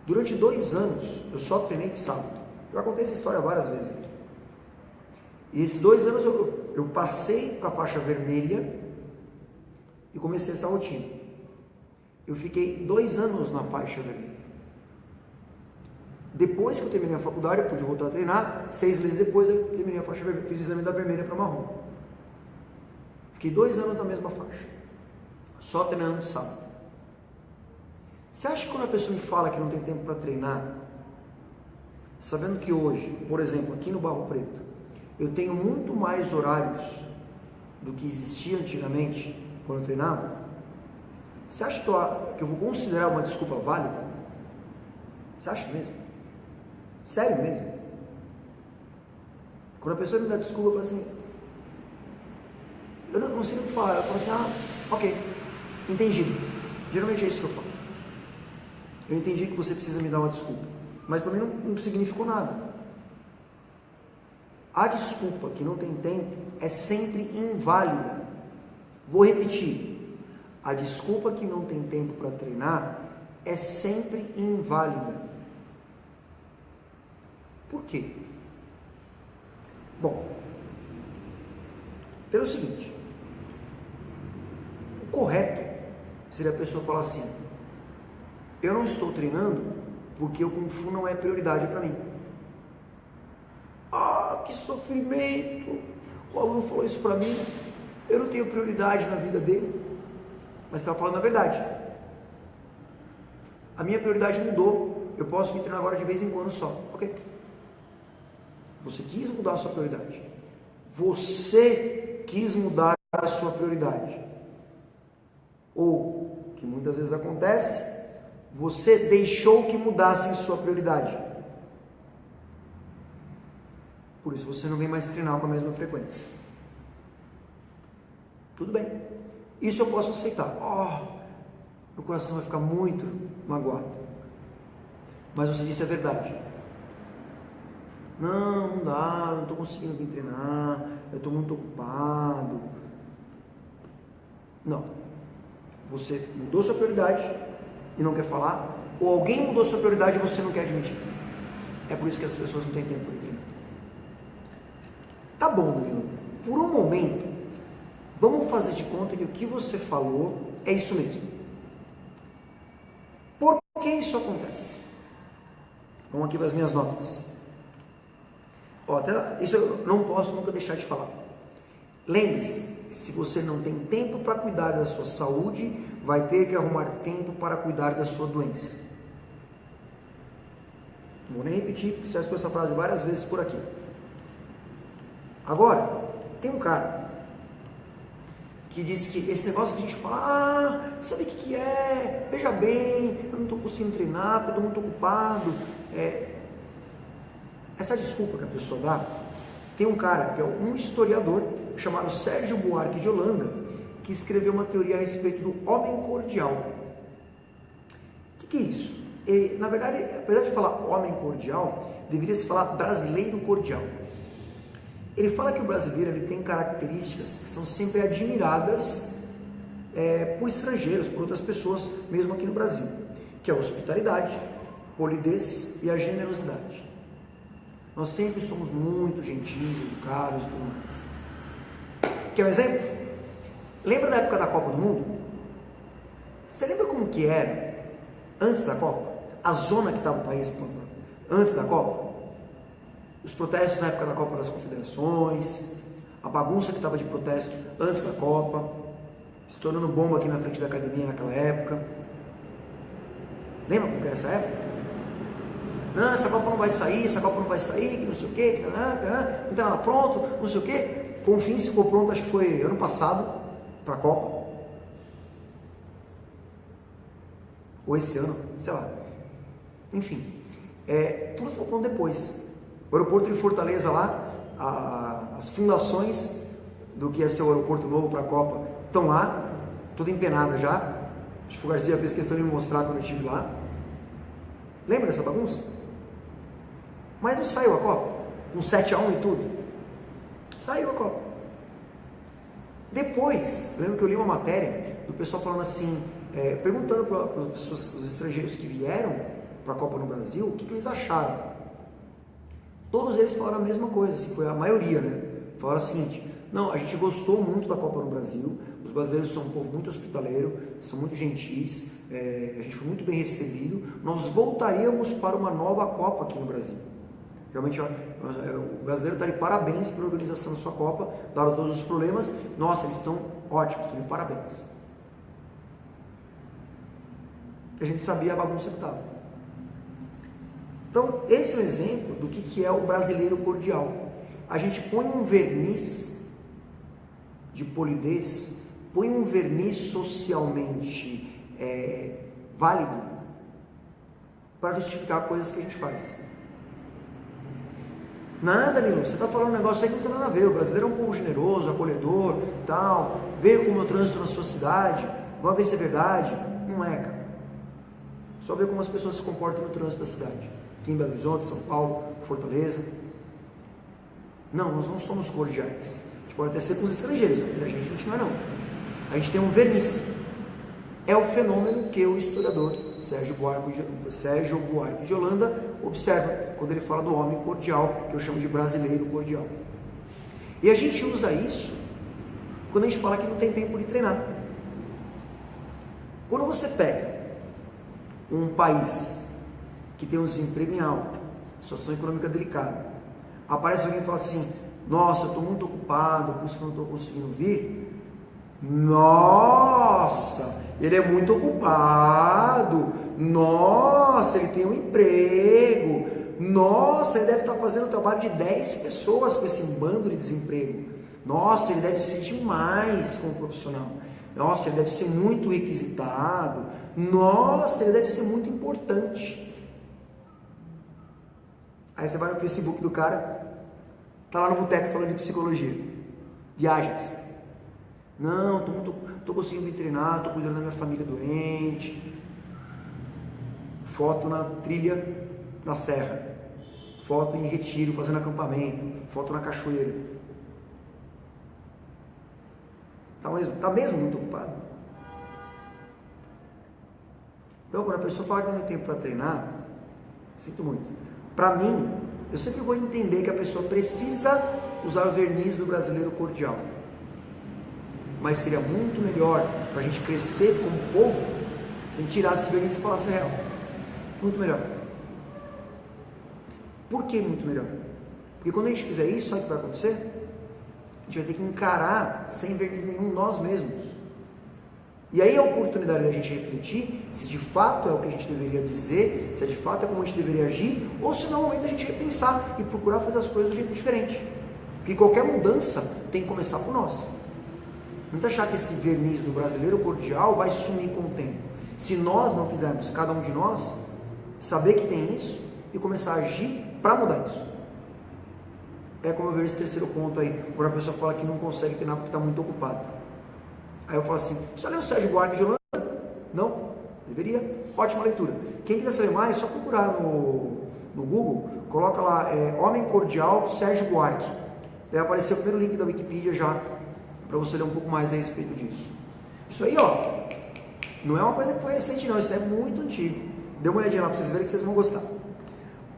Durante 2 anos, eu só treinei de sábado. Já contei essa história várias vezes. E esses 2 anos eu passei para a faixa vermelha e comecei essa rotina. Eu fiquei 2 anos na faixa vermelha. Depois que eu terminei a faculdade, eu pude voltar a treinar. 6 meses depois eu terminei a faixa vermelha, fiz o exame da vermelha para marrom. Fiquei 2 anos na mesma faixa, só treinando de sábado. Você acha que quando a pessoa me fala que não tem tempo para treinar, sabendo que hoje, por exemplo, aqui no Barro Preto, eu tenho muito mais horários do que existia antigamente quando eu treinava, você acha que eu vou considerar uma desculpa válida? Você acha mesmo? Sério mesmo? Quando a pessoa me dá desculpa, eu falo assim, eu não consigo falar, eu falo assim, ok, entendido. Geralmente é isso que eu falo. Eu entendi que você precisa me dar uma desculpa, mas para mim não significou nada. A desculpa que não tem tempo é sempre inválida. Vou repetir. A desculpa que não tem tempo para treinar é sempre inválida. Por quê? Bom, pelo seguinte, o correto seria a pessoa falar assim: eu não estou treinando porque o Kung Fu não é prioridade para mim. Ah, que sofrimento! O aluno falou isso para mim, eu não tenho prioridade na vida dele. Mas você está falando a verdade. A minha prioridade mudou, eu posso vir treinar agora de vez em quando só. Ok. Você quis mudar a sua prioridade. Você quis mudar a sua prioridade. Ou, que muitas vezes acontece, você deixou que mudasse sua prioridade. Por isso você não vem mais treinar com a mesma frequência. Tudo bem. Isso eu posso aceitar. Meu coração vai ficar muito magoado. Mas você disse a verdade. Não dá, não estou conseguindo vir treinar, eu estou muito ocupado. Não. Você mudou sua prioridade e não quer falar, ou alguém mudou sua prioridade e você não quer admitir. É por isso que as pessoas não têm tempo para treinar. Tá bom, Danilo. Por um momento, vamos fazer de conta que o que você falou é isso mesmo. Por que isso acontece? Vamos aqui para as minhas notas. Isso eu não posso nunca deixar de falar. Lembre-se, se você não tem tempo para cuidar da sua saúde, vai ter que arrumar tempo para cuidar da sua doença. Não vou nem repetir, porque você já escutou essa frase várias vezes por aqui. Agora, tem um cara que diz que esse negócio que a gente fala, sabe o que é? Veja bem, eu não estou conseguindo treinar, porque eu estou muito ocupado. Essa desculpa que a pessoa dá, tem um cara que é um historiador chamado Sérgio Buarque de Holanda, que escreveu uma teoria a respeito do homem cordial. O que é isso? Na verdade, apesar de falar homem cordial, deveria se falar brasileiro cordial. Ele fala que o brasileiro ele tem características que são sempre admiradas por estrangeiros, por outras pessoas, mesmo aqui no Brasil, que é a hospitalidade, polidez e a generosidade. Nós sempre somos muito gentis, educados e tudo mais. Quer um exemplo? Lembra da época da Copa do Mundo? Você lembra como que era antes da Copa? A zona que estava o país antes da Copa? Os protestos na época da Copa das Confederações, a bagunça que estava de protesto antes da Copa, estourando bomba aqui na frente da academia naquela época. Lembra como que era essa época? Não, essa Copa não vai sair, que não sei o que, não tem nada pronto, não sei o que. Confins ficou pronto, acho que foi ano passado, para a Copa. Ou esse ano, sei lá. Enfim, tudo ficou pronto depois. O aeroporto de Fortaleza lá, as fundações do que ia ser o aeroporto novo para a Copa estão lá, tudo empenada já. Acho que o Garcia fez questão de me mostrar quando eu estive lá. Lembra dessa bagunça? Mas não saiu a Copa, com 7-1 e tudo. Saiu a Copa. Depois, eu lembro que eu li uma matéria do pessoal falando assim, perguntando para os estrangeiros que vieram para a Copa no Brasil, o que eles acharam. Todos eles falaram a mesma coisa, assim, foi a maioria, né? Falaram o seguinte: não, a gente gostou muito da Copa no Brasil, os brasileiros são um povo muito hospitaleiro, são muito gentis, a gente foi muito bem recebido, nós voltaríamos para uma nova Copa aqui no Brasil. Realmente, o brasileiro está de parabéns pela organização da sua Copa, dado todos os problemas, nossa, eles estão ótimos, estão de parabéns. A gente sabia a bagunça que estava. Então, esse é um exemplo do que é o brasileiro cordial. A gente põe um verniz de polidez, põe um verniz socialmente válido para justificar coisas que a gente faz. Nada, Danilo, você está falando um negócio aí que não tem nada a ver. O brasileiro é um povo generoso, acolhedor, tal. Veio como o trânsito na sua cidade, vamos ver se é verdade. Não é, cara. Só ver como as pessoas se comportam no trânsito da cidade. Aqui em Belo Horizonte, São Paulo, Fortaleza. Não, nós não somos cordiais. A gente pode até ser com os estrangeiros, entre a gente não é não. A gente tem um verniz. É o fenômeno que o historiador Sérgio Buarque de Holanda observa quando ele fala do homem cordial, que eu chamo de brasileiro cordial. E a gente usa isso quando a gente fala que não tem tempo de treinar. Quando você pega um país que tem um desemprego em alta, situação econômica delicada, aparece alguém e fala assim: nossa, eu estou muito ocupado, por isso que eu não estou conseguindo vir. Nossa, ele é muito ocupado. Nossa, ele tem um emprego. Nossa, ele deve estar fazendo o trabalho de 10 pessoas com esse bando de desemprego. Nossa, ele deve ser demais como profissional. Nossa, ele deve ser muito requisitado. Nossa, ele deve ser muito importante. Aí você vai no Facebook do cara, tá lá no boteco falando de psicologia, viagens. Não, tô conseguindo me treinar, tô cuidando da minha família doente. Foto na trilha da serra, foto em retiro, fazendo acampamento, foto na cachoeira. Tá mesmo muito ocupado. Então, quando a pessoa fala que não tem tempo para treinar, sinto muito. Para mim, eu sempre vou entender que a pessoa precisa usar o verniz do brasileiro cordial. Mas seria muito melhor para a gente crescer como povo se a gente tirasse esse verniz e falasse real. Muito melhor. Por que muito melhor? Porque quando a gente fizer isso, sabe o que vai acontecer? A gente vai ter que encarar sem verniz nenhum nós mesmos. E aí é a oportunidade da gente refletir se de fato é o que a gente deveria dizer, se de fato é como a gente deveria agir, ou se não é o momento da gente repensar e procurar fazer as coisas de um jeito diferente. Porque qualquer mudança tem que começar por nós. Não achar que esse verniz do brasileiro cordial vai sumir com o tempo. Se nós não fizermos, cada um de nós, saber que tem isso e começar a agir para mudar isso. É como eu vejo esse terceiro ponto aí, quando a pessoa fala que não consegue treinar porque está muito ocupado. Aí eu falo assim: já leu o Sérgio Buarque de Holanda? Não? Deveria? Ótima leitura. Quem quiser saber mais, é só procurar no Google, coloca lá, Homem Cordial Sérgio Buarque. Vai aparecer o primeiro link da Wikipedia já, para você ler um pouco mais a respeito disso. Isso aí, ó, não é uma coisa que foi recente não, isso é muito antigo. Dê uma olhadinha lá para vocês verem que vocês vão gostar.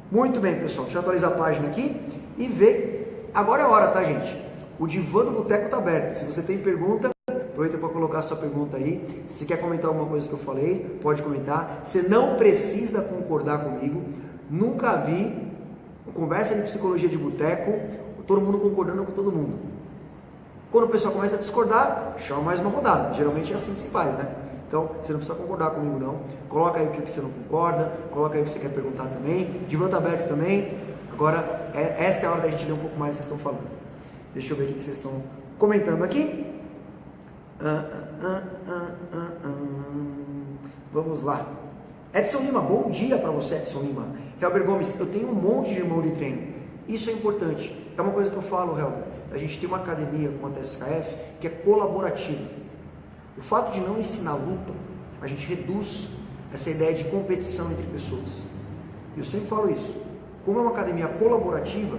Muito bem, pessoal, deixa eu atualizar a página aqui e ver. Agora é a hora, tá, gente? O divã do boteco tá aberto. Se você tem pergunta, aproveita para colocar a sua pergunta aí. Se quer comentar alguma coisa que eu falei, pode comentar. Você não precisa concordar comigo. Nunca vi conversa de psicologia de boteco, todo mundo concordando com todo mundo. Quando o pessoal começa a discordar, chama mais uma rodada. Geralmente é assim que se faz, né? Então, você não precisa concordar comigo não. Coloca aí o que você não concorda, coloca aí o que você quer perguntar também. Divã tá aberto também. Agora, essa é a hora da gente ler um pouco mais o que vocês estão falando. Deixa eu ver o que vocês estão comentando aqui. Vamos lá. Edson Lima, bom dia para você, Edson Lima. Helber Gomes, eu tenho um monte de irmão de treino. Isso é importante. É uma coisa que eu falo, Helber. A gente tem uma academia como a TSKF que é colaborativa. O fato de não ensinar luta, a gente reduz essa ideia de competição entre pessoas. Eu sempre falo isso. Como é uma academia colaborativa,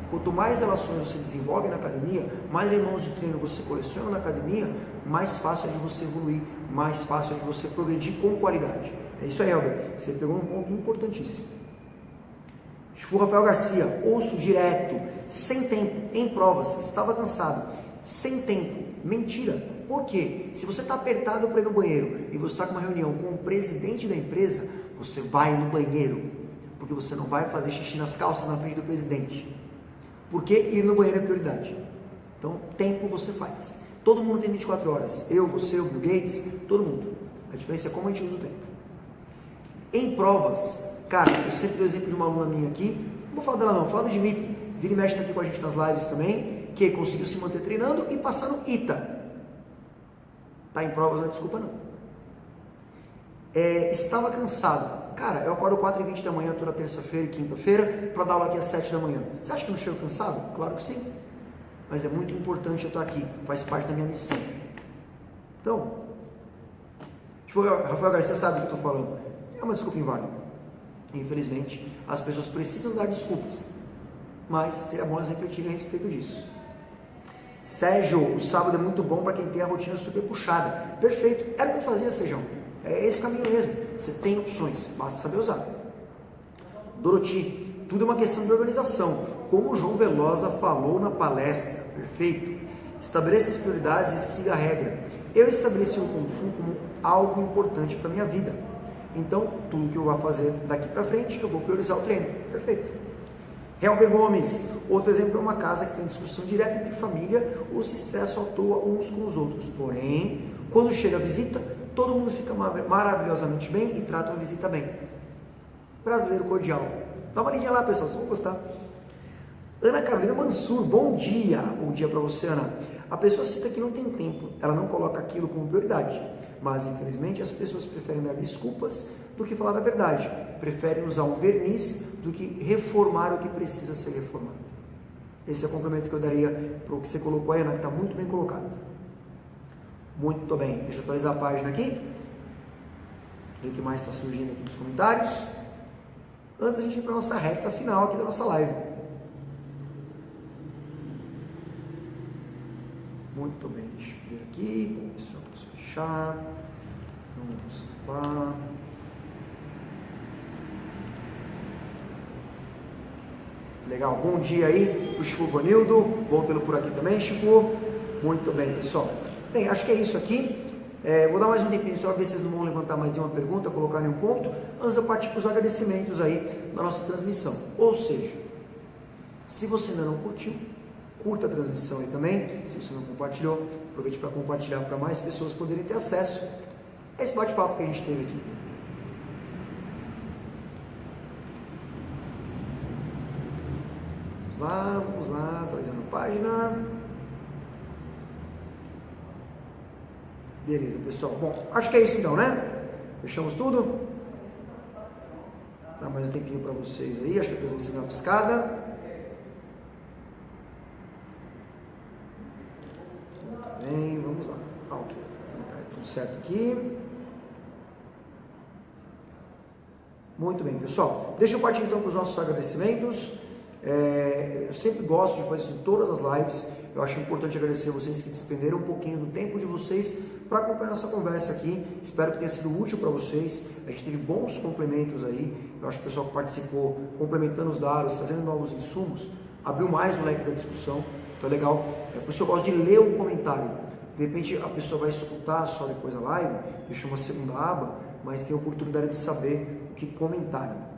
quanto mais relações você desenvolve na academia, mais irmãos de treino você coleciona na academia, mais fácil é de você evoluir, mais fácil é de você progredir com qualidade. É isso aí, Helber. Você pegou um ponto importantíssimo. Rafael Garcia, ouço direto, sem tempo, em provas, estava cansado, sem tempo, mentira. Por quê? Se você está apertado para ir no banheiro e você está com uma reunião com o presidente da empresa, você vai no banheiro, porque você não vai fazer xixi nas calças na frente do presidente. Porque ir no banheiro é prioridade. Então, tempo você faz. Todo mundo tem 24 horas. Eu, você, o Bill Gates, todo mundo. A diferença é como a gente usa o tempo. Em provas, cara, eu sempre dou exemplo de uma aluna minha aqui. Não vou falar dela não, vou falar do Dimitri. Vira e mexe tá aqui com a gente nas lives também. Que conseguiu se manter treinando e passar no ITA. Tá em provas, não é desculpa não. Estava cansado. Cara, eu acordo 4h20 da manhã, toda terça-feira e quinta-feira, para dar aula aqui às 7 da manhã. Você acha que eu não chego cansado? Claro que sim. Mas é muito importante eu estar aqui, faz parte da minha missão. Então, Rafael Garcia sabe o que eu estou falando. É uma desculpa inválida. Infelizmente, as pessoas precisam dar desculpas. mas seria bom elas refletirem a respeito disso. Sérgio, o sábado é muito bom para quem tem a rotina super puxada. Perfeito, era o que eu fazia, Sérgio. É esse caminho mesmo. Você tem opções, basta saber usar. Doroti, tudo é uma questão de organização. Como o João Velosa falou na palestra, perfeito. Estabeleça as prioridades e siga a regra. Eu estabeleci o Kung Fu como algo importante para a minha vida. Então, tudo que eu vou fazer daqui para frente, eu vou priorizar o treino. Perfeito. Helber Gomes, outro exemplo é uma casa que tem discussão direta entre família ou se estressam à toa uns com os outros. Porém, quando chega a visita, todo mundo fica maravilhosamente bem e trata a visita bem. Brasileiro cordial. Dá uma lidinha lá, pessoal, vocês vão gostar. Ana Carolina Mansur, bom dia. Bom dia para você, Ana. A pessoa cita que não tem tempo, ela não coloca aquilo como prioridade. Mas, infelizmente, as pessoas preferem dar desculpas do que falar a verdade. Preferem usar um verniz do que reformar o que precisa ser reformado. Esse é o complemento que eu daria para o que você colocou aí, Ana, que está muito bem colocado. Muito bem. Deixa eu atualizar a página aqui. Ver o que mais está surgindo aqui nos comentários. Antes da gente ir para a nossa reta final aqui da nossa live. Muito bem, deixa eu ver aqui. Vamos ver se já posso fechar. Vamos lá. Legal, bom dia aí, o Chifu Vanildo. Bom tê-lo por aqui também, Chifu. Muito bem, pessoal. Bem, acho que é isso aqui. Vou dar mais um tempinho só para ver se vocês não vão levantar mais de uma pergunta, colocar em um ponto, antes de eu partir para os agradecimentos aí da nossa transmissão. Ou seja, se você ainda não curtiu, curta a transmissão aí também. Se você não compartilhou, aproveite para compartilhar para mais pessoas poderem ter acesso a esse bate-papo que a gente teve aqui. Vamos lá, atualizando a página. Beleza, pessoal. Bom, acho que é isso então, né? Fechamos tudo. Dá mais um tempinho para vocês aí. Acho que a transmissão dá uma piscada. Muito bem, vamos lá. Ok, então, tá tudo certo aqui. Muito bem, pessoal. Deixa eu partir então para os nossos agradecimentos. Eu sempre gosto de fazer isso em todas as lives. Eu acho importante agradecer a vocês que despenderam um pouquinho do tempo de vocês para acompanhar nossa conversa aqui. Espero que tenha sido útil para vocês. A gente teve bons complementos aí. Eu acho que o pessoal que participou, complementando os dados, trazendo novos insumos, abriu mais o leque da discussão. Então é legal. Por isso eu gosto de ler um comentário. De repente a pessoa vai escutar só depois a live, deixa uma segunda aba, mas tem a oportunidade de saber o que comentaram.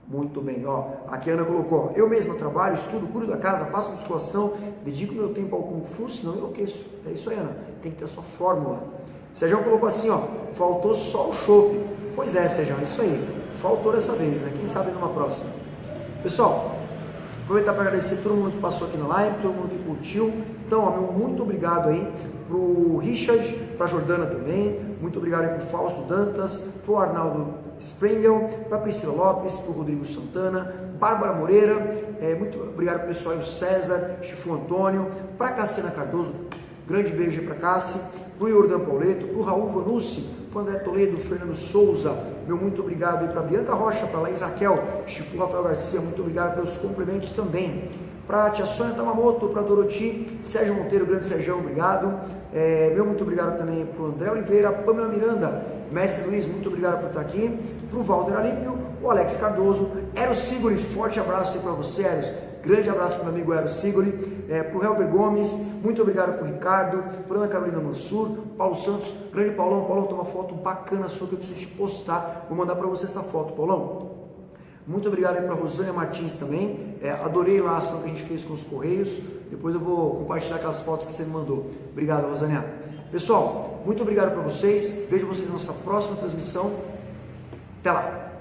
Muito bem, ó, aqui a Ana colocou, eu mesma trabalho, estudo, cuido da casa, faço musculação, dedico meu tempo ao Kung Fu, senão eu enlouqueço. É isso aí, Ana, tem que ter a sua fórmula. Sérgio colocou assim, ó, faltou só o chopp. Pois é, Sérgio, isso aí, faltou dessa vez, né? Quem sabe numa próxima. Pessoal, aproveitar para agradecer todo mundo que passou aqui na live, todo mundo que curtiu. Então, ó, meu muito obrigado aí pro Richard, pra Jordana também, muito obrigado aí pro Fausto Dantas, pro Arnaldo Sprengel, para Priscila Lopes, para o Rodrigo Santana, Bárbara Moreira, muito obrigado para o pessoal, o César, Chifu Antônio, para a Cassiana Cardoso, grande beijo aí para a Cassi, para o Jordan Pauleto, para o Raul Vanucci, para o André Toledo, Fernando Souza, meu muito obrigado aí para a Bianca Rocha, para a Laís Raquel, Chifu Rafael Garcia, muito obrigado pelos cumprimentos também. Para a tia Sônia Tamamoto, para a Doroti, Sérgio Monteiro, grande Sérgio, obrigado. Meu muito obrigado também para o André Oliveira, Pamela Miranda, Mestre Luiz, muito obrigado por estar aqui. Para o Walter Alípio, o Alex Cardoso, Eros Siguri, forte abraço aí para você, Eros. Grande abraço para o meu amigo Eros Siguri. Para o Helber Gomes, muito obrigado para o Ricardo, para a Ana Carolina Mansur, Paulo Santos, grande Paulão. Paulão, tem uma foto bacana sua que eu preciso te postar. Vou mandar para você essa foto, Paulão. Muito obrigado aí para a Rosânia Martins também, adorei lá a ação que a gente fez com os Correios, depois eu vou compartilhar aquelas fotos que você me mandou. Obrigado, Rosânia. Pessoal, muito obrigado para vocês, vejo vocês na nossa próxima transmissão, até lá!